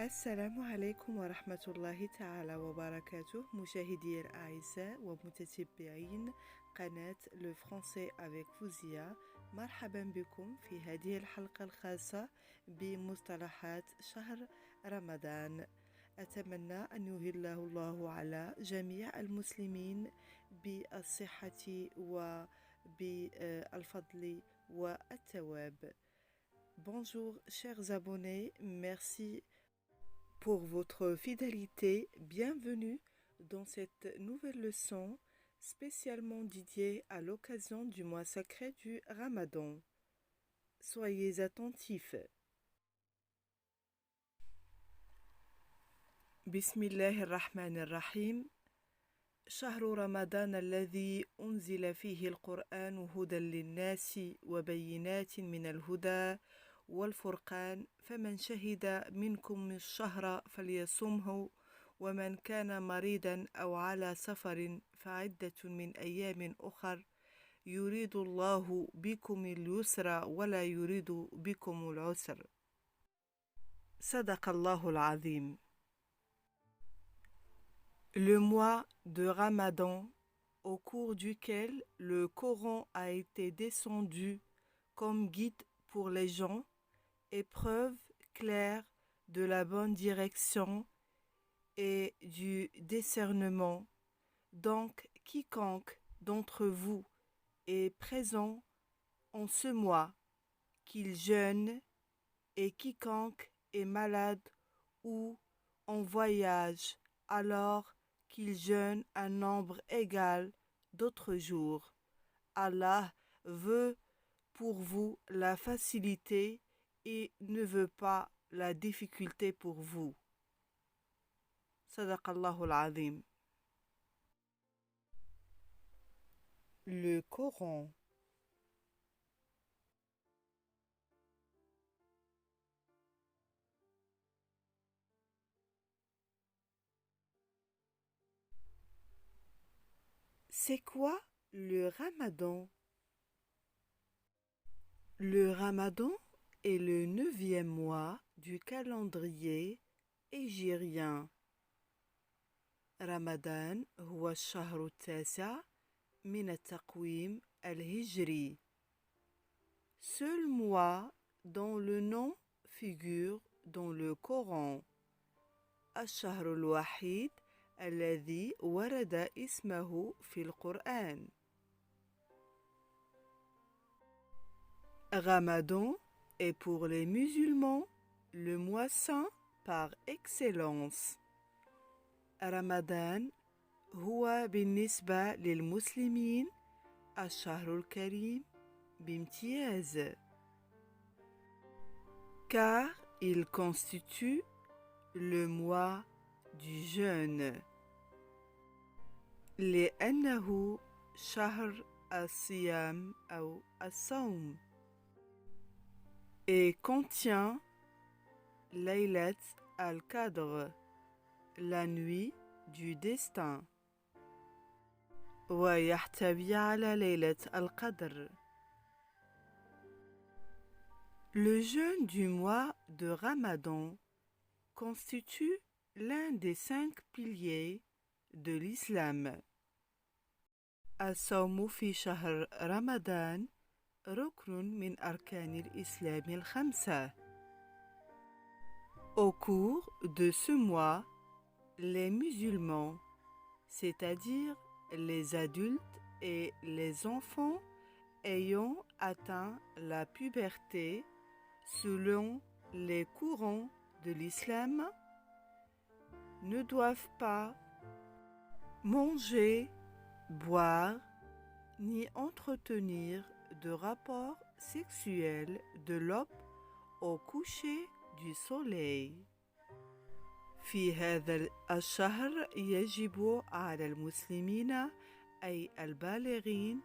السلام عليكم ورحمة الله تعالى وبركاته مشاهدي الأعزاء ومتتبعين قناة لو فرونسي افيك فوزيا. مرحبا بكم في هذه الحلقة الخاصة بمصطلحات شهر رمضان. أتمنى أن يهله الله على جميع المسلمين بالصحة وبالفضل والثواب. Bonjour chers abonnés, merci pour votre fidélité. Bienvenue dans cette nouvelle leçon spécialement dédiée à l'occasion du mois sacré du Ramadan. Soyez attentifs. Bismillahirrahmanirrahim. شهر رمضان الذي أنزل فيه القرآن هدى للناس وبينات من الهدى والفرقان فمن شهد منكم الشهر فليصمه ومن كان مريضا أو على سفر فعدة من أيام أخر يريد الله بكم اليسر ولا يريد بكم العسر. صدق الله العظيم. Le mois de Ramadan, au cours duquel le Coran a été descendu comme guide pour les gens, épreuve claire de la bonne direction et du discernement. Donc, quiconque d'entre vous est présent en ce mois, qu'il jeûne, et quiconque est malade ou en voyage, alors qu'il jeûne un nombre égal d'autres jours. Allah veut pour vous la facilité et ne veut pas la difficulté pour vous. Sadaqallahu al-Azim. Le Coran. C'est quoi le Ramadan? Le Ramadan est le 9e mois du calendrier hégirien. Ramadan هو الشهر التاسع من التقويم الهجري. Seul mois dont le nom figure dans le Coran. الشهر الوحيد الذي ورد اسمه في القرآن. Ramadan est pour les musulmans le mois saint par excellence. رمضان هو بالنسبة للمسلمين الشهر الكريم بامتياز. Car il constitue le mois du jeûne. لأنه شهر الصيام أو الصوم. Et contient Laylat al-Qadr, la nuit du destin. ويحتوي على ليلة القدر. Le jeûne du mois de Ramadan constitue l'un des 5 piliers de l'islam. الصوم في شهر رمضان ركن من أركان الإسلام الخمسة. Au cours de ce mois, les musulmans, c'est-à-dire les adultes et les enfants ayant atteint la puberté selon les courants de l'islam, ne doivent pas manger, boire, ni entretenir de rapports sexuels de l'aube au coucher du soleil. في هذا الشهر يجب على المسلمين أي البالغين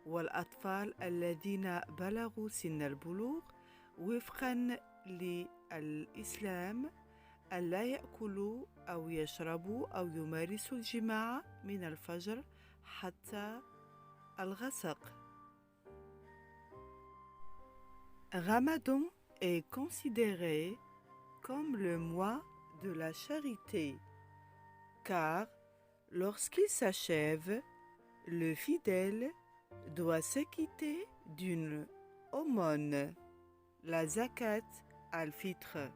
والأطفال الذين بلغوا سن البلوغ وفقا للإسلام ألا يأكلوا أو يشربوا أو يمارسوا الجماع من الفجر حتى الغسق. Ramadan est considéré comme le mois de la charité, car lorsqu'il s'achève, le fidèle doit s'acquitter d'une aumône, la zakat al-fitr.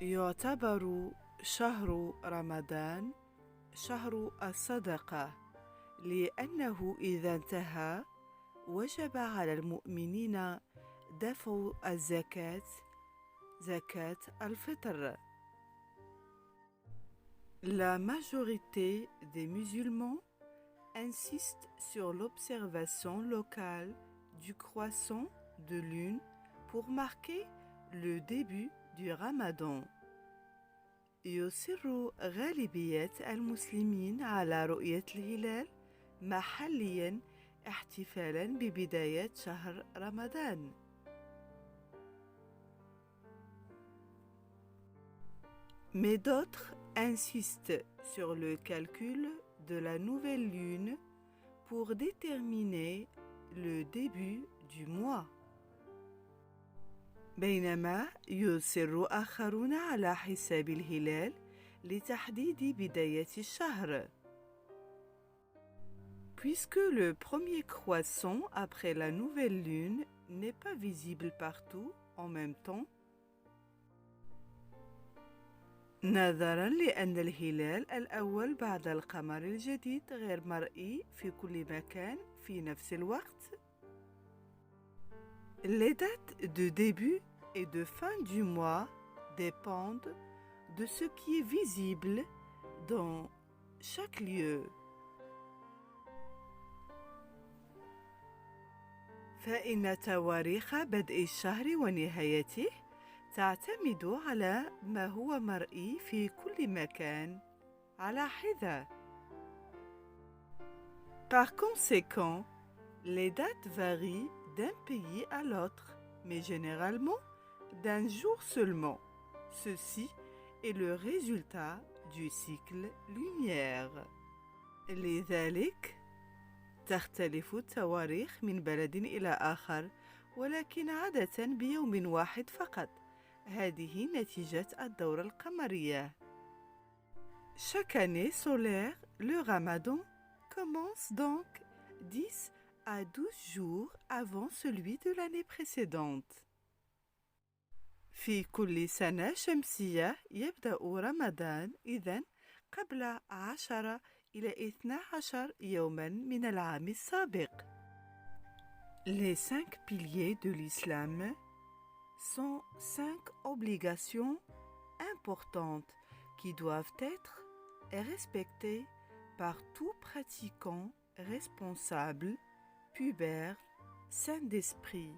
يعتبر شهر رمضان شهر الصدقة لأنه إذا انتهى وجب على المؤمنين دفع الزكاة زكاة الفطر. La majorité des musulmans insiste sur l'observation locale du croissant de lune pour marquer le début du Ramadan. يصر غالبية المسلمين على رؤية الهلال محلياً احتفالاً ببداية شهر رمضان. Mais d'autres insistent sur le calcul de la nouvelle lune pour déterminer le début du mois. بينما يصر آخرون على حساب الهلال لتحديد بداية الشهر. Puisque le premier croissant après la nouvelle lune n'est pas visible partout en même temps, نظراً لأن الهلال الأول بعد القمر الجديد غير مرئي في كل مكان في نفس الوقت. Les dates de début et de fin du mois dépendent de ce qui est visible dans chaque lieu. فإن تواريخ بدء الشهر ونهايته تعتمد على ما هو مرئي في كل مكان على حدة. Par conséquent, les dates varient d'un pays à l'autre, mais généralement d'un jour seulement. Ceci est le résultat du cycle lunaire. لذلك تختلف التواريخ من بلد إلى آخر، ولكن عادة بيوم واحد فقط. هذه نتيجة الدورة القمرية. Chaque année solaire, le Ramadan commence donc 10 à 12 jours avant celui de l'année précédente. في كل سنة شمسية يبدأ رمضان إذن قبل 10 إلى 12 يوما من العام السابق. Les 5 piliers de l'islam sont 5 obligations importantes qui doivent être respectées par tout pratiquant responsable, pubère, saint d'esprit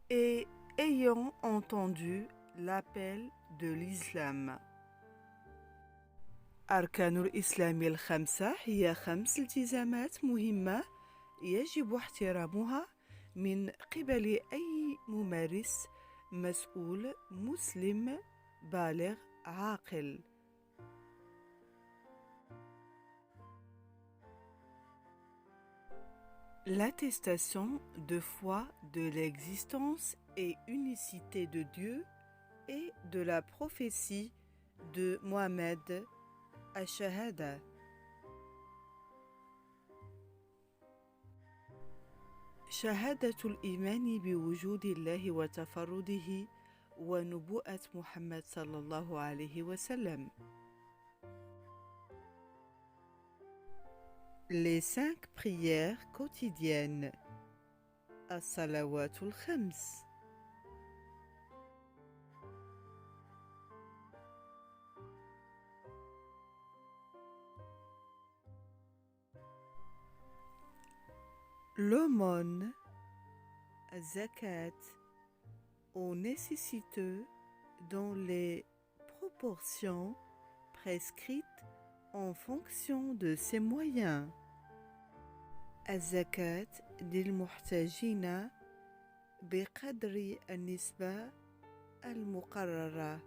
et ayant entendu l'appel de l'islam. أركان الإسلام الخمسة هي 5 التزامات مهمة يجب احترامها من قبل أي ممارس مسؤول مسلم بالغ عاقل. L'attestation de foi de l'existence et unicité de Dieu et de la prophétie de Mohammed, الشهادة. شهادة الإيمان بوجود الله وتفرده ونبوءة محمد صلى الله عليه وسلم. Les 5 prières quotidiennes. الصلوات الخمس. L'aumône, zakat, aux nécessiteux dans les proportions prescrites en fonction de ses moyens. الزكاة للمحتاجين بقدر النسبة المقررة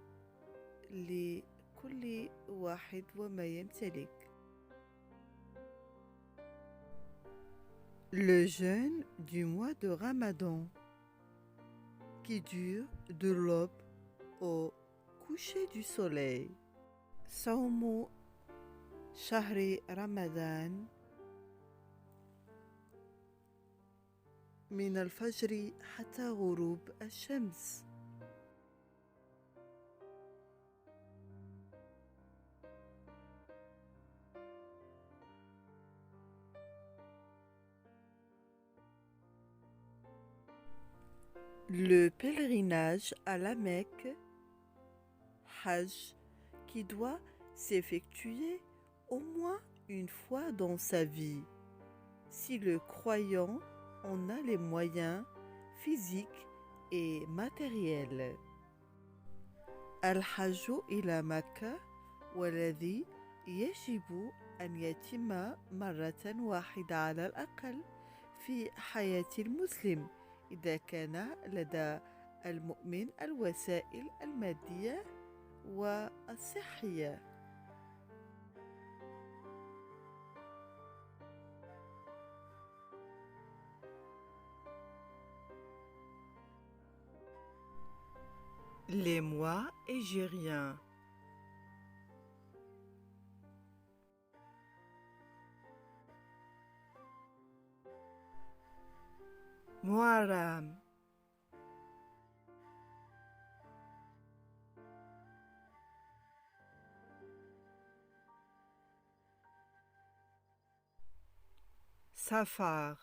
لكل واحد وما يمتلك. Le jeûne du mois de Ramadan qui dure de l'aube au coucher du soleil. صوم شهر رمضان من الفجر حتى غروب الشمس. Le pèlerinage à la Mecque, Hajj, qui doit s'effectuer au moins une fois dans sa vie, si le croyant en a les moyens physiques et matériels. الحج إلى مكة والذي يجب أن يتم مرة واحدة على الأقل في حياة المسلم إذا كان لدى المؤمن الوسائل المادية والصحية. Les mois égériens. Muharram, Safar,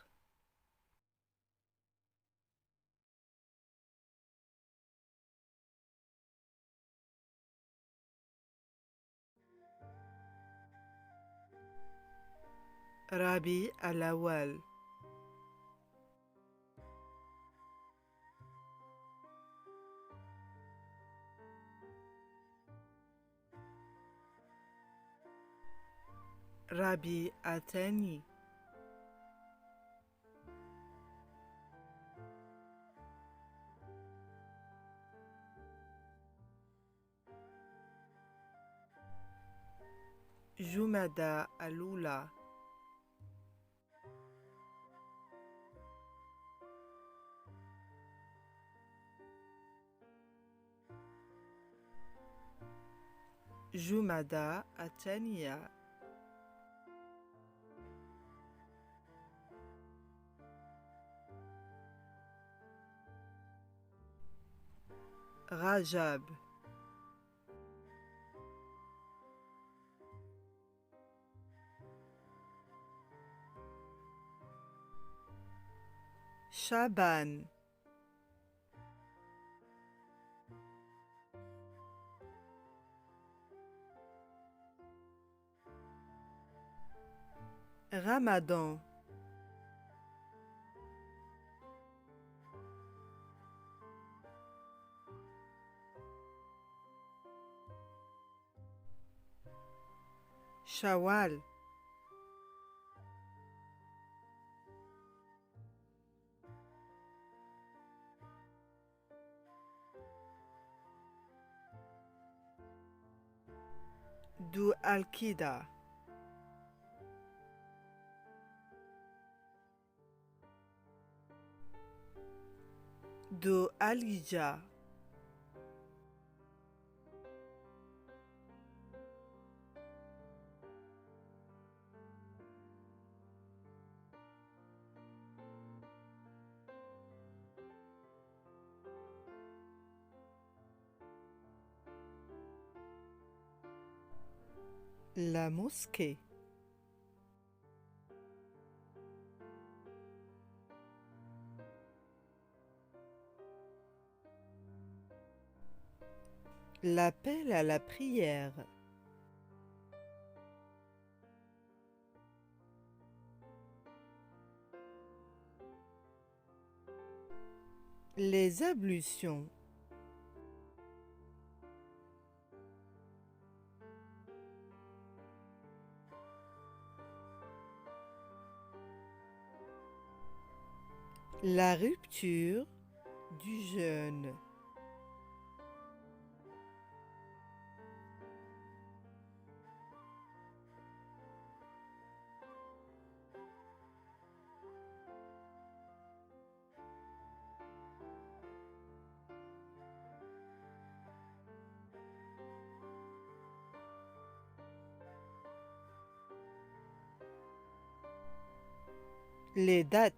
Rabi al-Awwal, Rabi al-Thani, Jumada al-Ula, Jumada al-Thaniya, Rajab, Shaban, Ramadan, Shawwal, Dhu al-Qida, Dhu al-Hijja, la mosquée, l'appel à la prière, les ablutions, la rupture du jeûne, Les dates.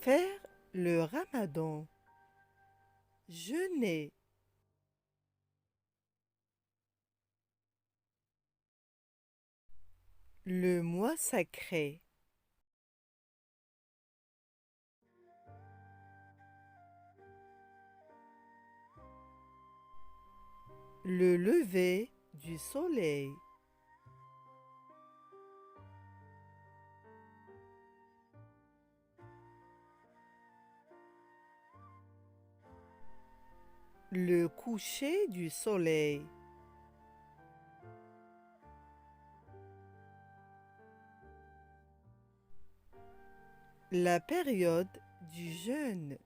Faire le ramadan. Jeûner. Le mois sacré. Le lever du soleil. Le coucher du soleil. La période du jeûne.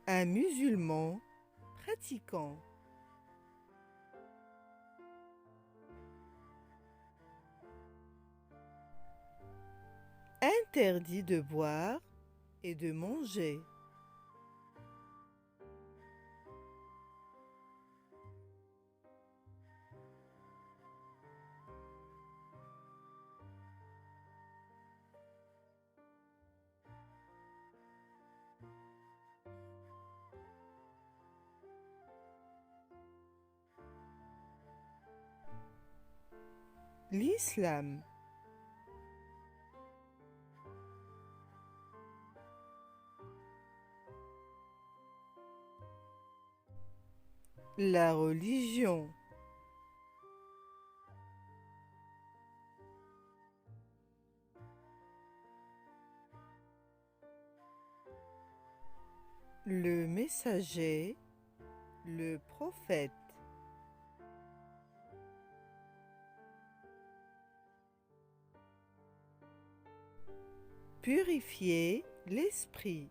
Un musulman pratiquant. Interdit de boire et de manger. L'islam. La religion. Le messager, le prophète. Purifier l'esprit.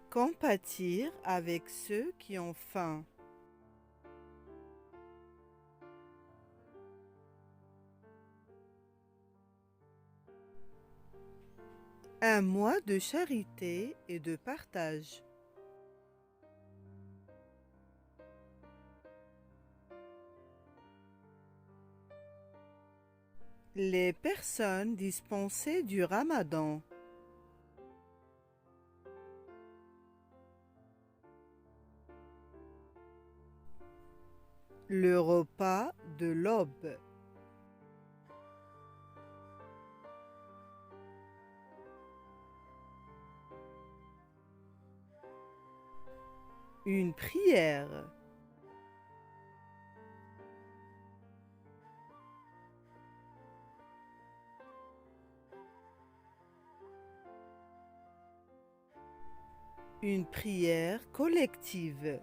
Compatir avec ceux qui ont faim. Un mois de charité et de partage. Les personnes dispensées du Ramadan. Le repas de l'aube. Une prière. Une prière collective.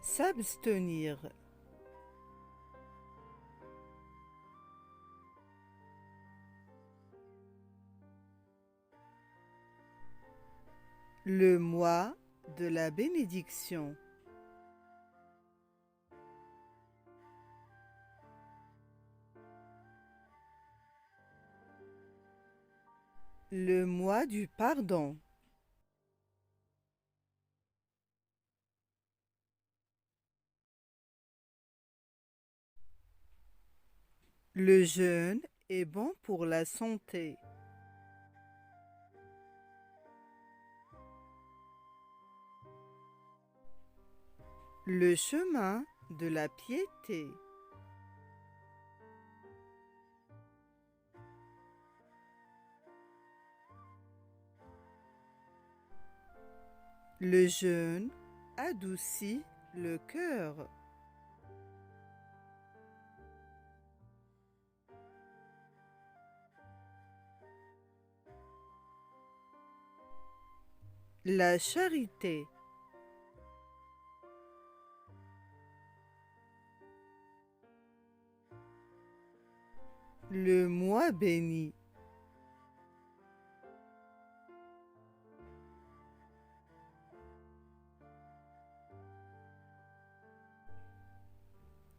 S'abstenir. Le mois de la bénédiction. Le mois du pardon. Le jeûne est bon pour la santé. Le chemin de la piété. Le jeûne adoucit le cœur. La charité. Le mois béni.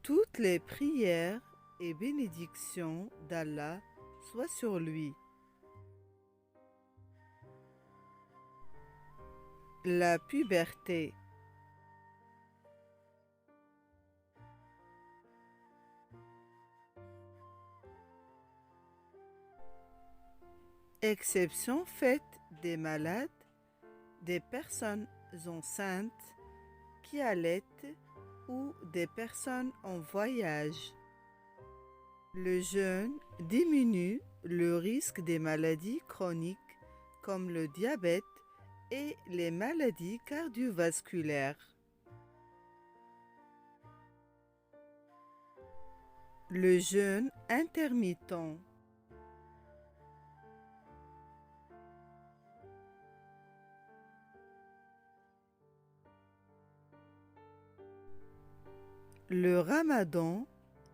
Toutes les prières et bénédictions d'Allah soient sur lui. La puberté. Exception faite des malades, des personnes enceintes qui allaitent ou des personnes en voyage. Le jeûne diminue le risque des maladies chroniques comme le diabète et les maladies cardiovasculaires. Le jeûne intermittent. Le Ramadan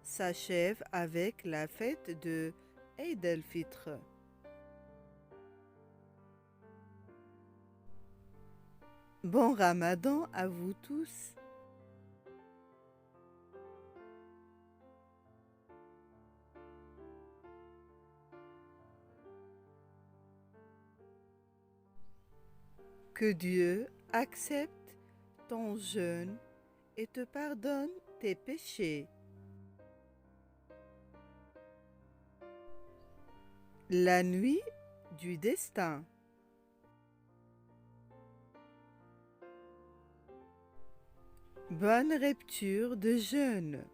s'achève avec la fête de Eid al-Fitr. Bon Ramadan à vous tous. Que Dieu accepte ton jeûne et te pardonne tes péchés. La nuit du destin. Bonne rupture de jeûne.